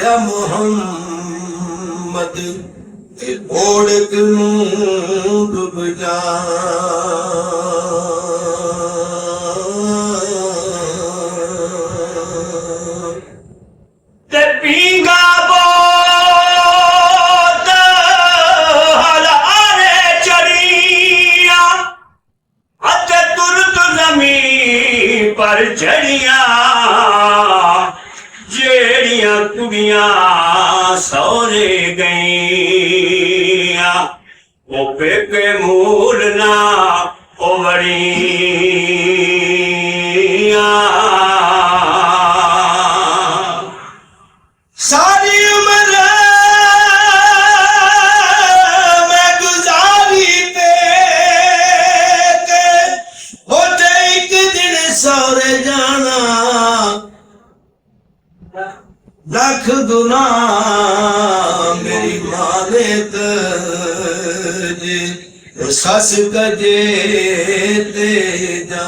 या मुहम्मद ओढ़ डूब जा पींगा पर चढ़िया जेड़ियां कुड़ियां सौरे गईया वो पेके मूल ना ओवड़िया सारी उम्र मैं गुजारी पेके होते एक दिन सौरे जाना लख गुना मेरी मां ने तजे सस कजे ते जा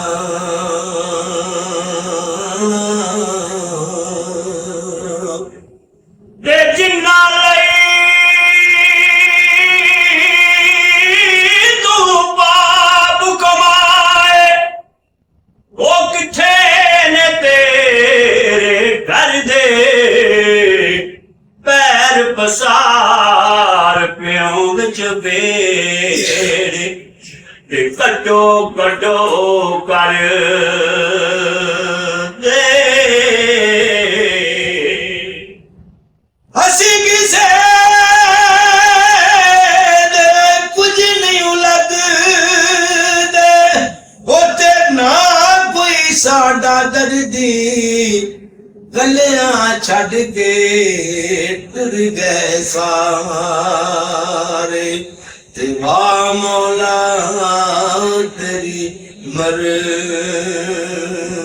जिन्ना तू पाप कमाए वो किथे ने तेरे घर दे पैर पसार प्यों विच बेड़े ते कटो कटो कर दे हसी किसे दे कुछ नहीं लगदे होते ना कोई साडा दर्दी गलियां छड़ के टुर गए सारे ते वाह मौला तेरी मर्ज़ी